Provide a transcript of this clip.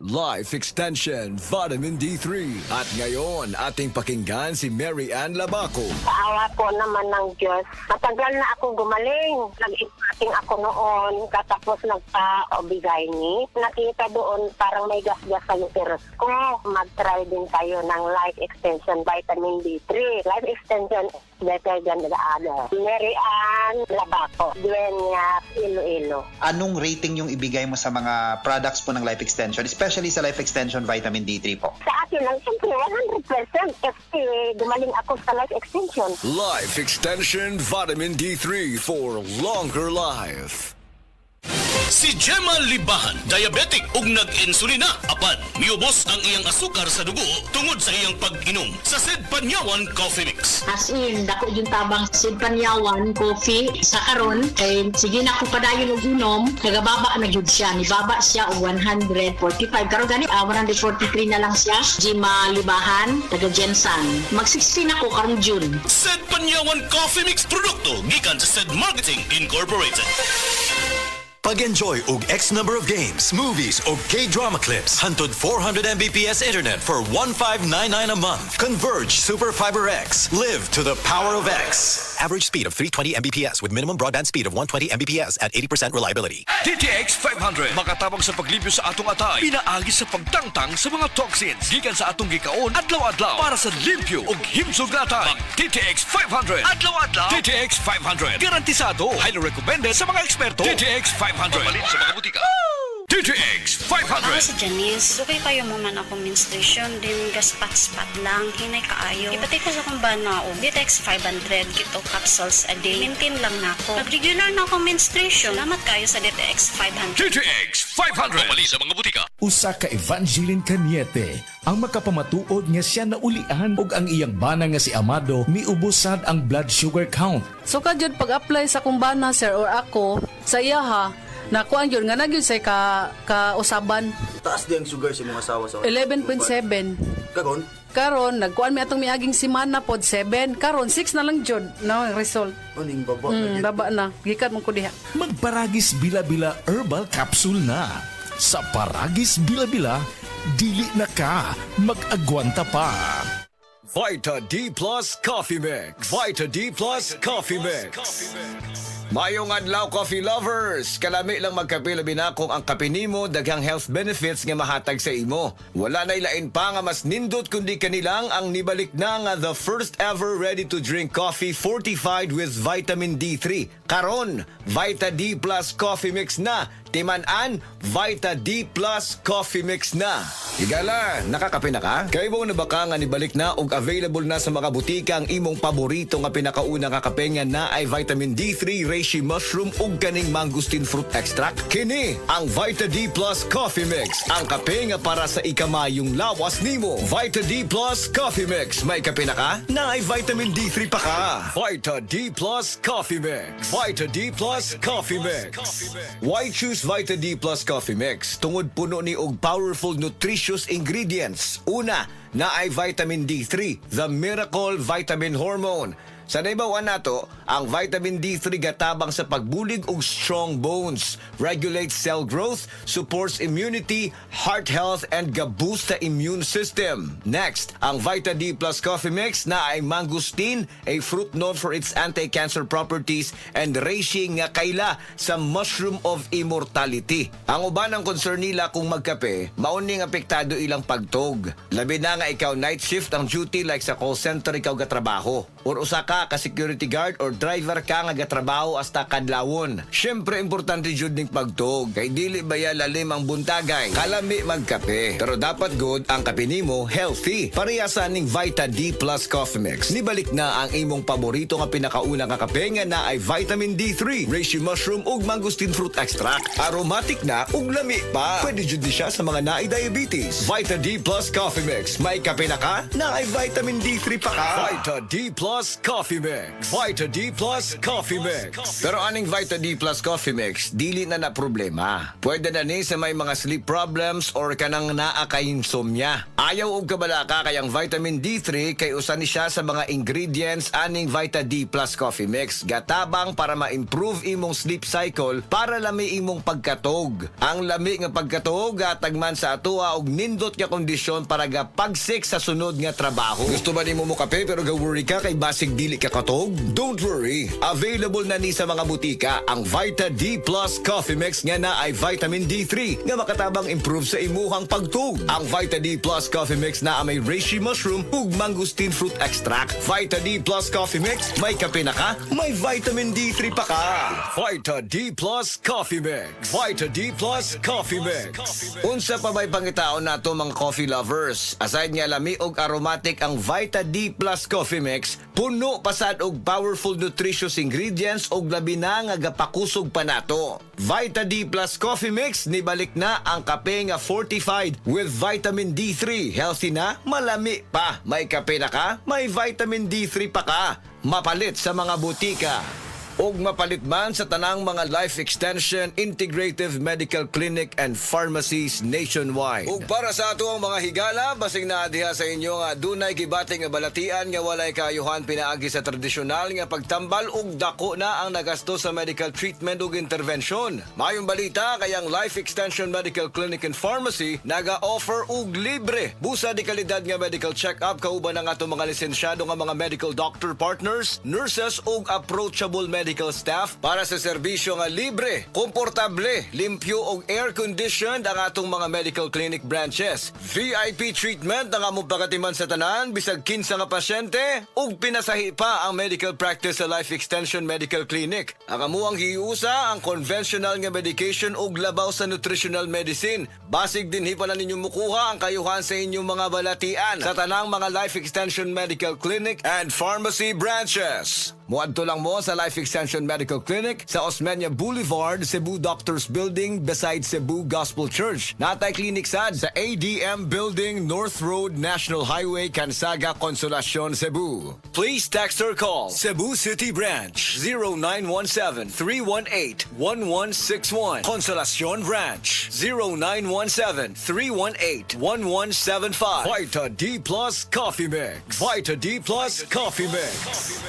Life Extension Vitamin D3. At ngayon, ating pakinggan si Mary Ann Labaco. Sa awa po naman ng Diyos, matagal na akong gumaling. Nag-ipating ako noon, katapos nagpa-obigay ni. Nakita doon parang may gas-gas sa uterus ko. Mag-try din tayo ng Life Extension Vitamin D3. Life Extension is better than the other. Mary Ann Labaco, Dueñas, Iloilo. Anong rating yung ibigay mo sa mga products po ng Life Extension, especially sa Life Extension Vitamin D3 po? Sa akin lang, siyempre 100% kasi gumaling ako sa Life Extension. Life Extension Vitamin D3 for longer life. Si Gemma Libahan, diabetic ug nag-insulina. Apan, miubos ang iyang asukar sa dugo tungod sa iyang pag-inom sa Sid Panyawan Coffee Mix. As in, dako yung tabang Sid Panyawan coffee sa karon kay sige na ko padayon og inom, nagababa na gyud siya, nibaba siya og 145 karon gani 143 na lang siya. Gemma Libahan, taga Jensan. Mag-16 ako karong June. Sid Panyawan Coffee Mix produkto gikan sa Sid Marketing Incorporated. Pag-enjoy og X number of games, movies o K-drama clips. Hantod 400 Mbps internet for 1599 a month. Converge Super Fiber X. Live to the power of X. Average speed of 320 Mbps with minimum broadband speed of 120 Mbps at 80% reliability. TTX 500 makatabang sa paglibyo sa atong atay, pinaagi sa pagtangtang sa mga toxins gikan sa atong gikaon adlaw-adlaw para sa limpyo ug himsog na atay. TTX 500 adlaw-adlaw. TTX 500 garantisado, highly recommended sa mga eksperto. TTX 500 palit sa mga butika. TTX 500. Ako si Janice. Sukay kayo mo man ako menstruation, din gaspat-spat lang, hinay kaayo. Ipatay ko sa kong banao. TTX 500, kito capsules a day. Maintain lang na ako. Nag-regular na ako menstruation. Salamat kayo sa DTX 500. TTX 500 palit sa mga butika. Usa ka Evangeline Cañete ang makapamatuod nga siya naulian ug ang iyang bana nga si Amado miubusad ang blood sugar count. So kadyod pag-apply sa kumbana sir or ako sa iya ha, nakuan yun nga nagyud say ka usaban. Taas di ang sugar sa mga asawa sa 11.7. Kagon? Karon nagkuan mi atong miaging semana pod 7. Karon 6 na lang jud no ang result. Aning baba. Baba na. Gikat mo ko diha. Magparagis Bila-Bila Herbal Capsule na. Sa Paragis Bila-Bila, dili na ka mag-agwanta pa. Vita D Plus Coffee Mix. Vita D Plus Coffee Mix. Mayong adlaw coffee lovers! Kalami lang magkapilabi na kung ang kape nimo daghang health benefits nga mahatag sa imo. Wala na ilain pa nga mas nindot kundi kanilang ang nibalik na nga the first ever ready-to-drink coffee fortified with vitamin D3. Karon, Vita D Plus Coffee Mix na. Timan-an, Vita D Plus Coffee Mix na. Higala, nakakape na ka? Kaya mo na baka nga nibalik na ug available na sa mga butika ang imong paborito nga pinakauna nga kape nga na ay vitamin D3, reishi mushroom ug kaning mangosteen fruit extract? Kini ang Vita D Plus Coffee Mix. Ang kape nga para sa ikamayong lawas nimo. Vita D Plus Coffee Mix. May kape na ka? Na ay vitamin D3 pa ka. Vita D Plus Coffee Mix. Vita D Plus Coffee Mix. Why choose Vita D Plus Coffee Mix? Tungod puno ni og powerful nutritious ingredients. Una, na ay vitamin D3, the miracle vitamin hormone. Sa naibawan nato, ang vitamin D3 gatabang sa pagbulig og strong bones, regulates cell growth, supports immunity, heart health, and ga-boost sa immune system. Next, ang Vita D Plus Coffee Mix na ay mangosteen, a fruit known for its anti-cancer properties, and reishi nga kaila sa mushroom of immortality. Ang uban ang concern nila kung magkape, mauning apektado ilang pagtog. Labi na nga ikaw night shift ang duty like sa call center ikaw gatrabaho. Or usa ka security guard or driver ka nga gatrabaho hasta kadlawon. Syempre importante jud ning pagtog kay dili baya lalim ang buntagay. Kalami magkape. Pero dapat good ang kape nimo healthy. Parehasan ning Vita D Plus Coffee Mix. Nibalik na ang imong paborito nga pinakauna nga kape nga na ay vitamin D3, reishi mushroom ug mangosteen fruit extract. Aromatic na ug lami pa. Pwede jud ni siya sa mga naay diabetes. Vita D Plus Coffee Mix. May kape na ka? Na ay vitamin D3 pa ka. Vita D Plus Coffee Coffee Mix. Vita D Plus Coffee Mix. Pero aning Vita D Plus Coffee Mix, dili na problema. Pwede na ni sa may mga sleep problems or kanang naa kay insomnia. Ayaw og kabalaka kayang vitamin D3 kay usa ni siya sa mga ingredients aning Vita D Plus Coffee Mix. Gatabang para ma-improve imong sleep cycle para lami imong pagkatog. Ang lami nga pagkatog gatagman sa atoa og nindot nga kondisyon para gapagsik sa sunod nga trabaho. Gusto ba nimo mo kape pero ga-worry ka kay basig dili ka katog? Don't worry. Available na ni sa mga butika ang Vita D Plus Coffee Mix nga na ay vitamin D3 nga makatabang improve sa imuhang pagtug. Ang Vita D Plus Coffee Mix na may reishi mushroom ug mangosteen fruit extract. Vita D Plus Coffee Mix, may kape na ka, may vitamin D3 pa ka. Vita D Plus Coffee Mix. Vita D Plus Coffee Mix. Unsa pa may pangitaon nato mga coffee lovers? Aside nga lami og aromatic ang Vita D Plus Coffee Mix, puno pasad og powerful nutritious ingredients og labi na nga gapakusog pa nato. Vita D Plus Coffee Mix nibalik na ang kape nga fortified with vitamin D3. Healthy na, malami pa. May kape na ka, may vitamin D3 pa ka. Mapalit sa mga butika. Og mapalit man sa tanang mga life extension, integrative medical clinic and pharmacies nationwide. Ug para sa ato ang mga higala, basing na diha sa inyo nga dunay gibati nga balatian nga walay kayuhan pinaagi sa tradisyonal nga pagtambal ug dako na ang nagasto sa medical treatment ug intervention. Mayong balita kayang Life Extension Medical Clinic and Pharmacy naga-offer og libre busa di kalidad nga medical check-up kauban ang ato mga lisensyado nga mga medical doctor partners, nurses ug approachable medical staff para sa serbisyo nga libre, komportable, limpyo ug air-conditioned ang atong mga medical clinic branches. VIP treatment ang among pagatiman sa tanan bisag kinsa nga pasyente ug pinasahi pa ang medical practice sa Life Extension Medical Clinic. Ang amuang hiusa ang conventional nga medication ug labaw sa nutritional medicine. Basig dinhi pa na ninyo mukuha ang kayuhan sa inyong mga balatian sa tanang mga Life Extension Medical Clinic and Pharmacy branches. Muadto lang mo sa Life Extension Medical Clinic sa Osmeña Boulevard, Cebu Doctors Building beside Cebu Gospel Church. Natay clinic sad sa ADM Building, North Road, National Highway, Cansaga, Consolacion, Cebu. Please text or call Cebu City Branch 0917-318-1161. Consolacion Branch 0917-318-1175. Vita D Plus Coffee Mix. Vita D Plus Coffee Mix.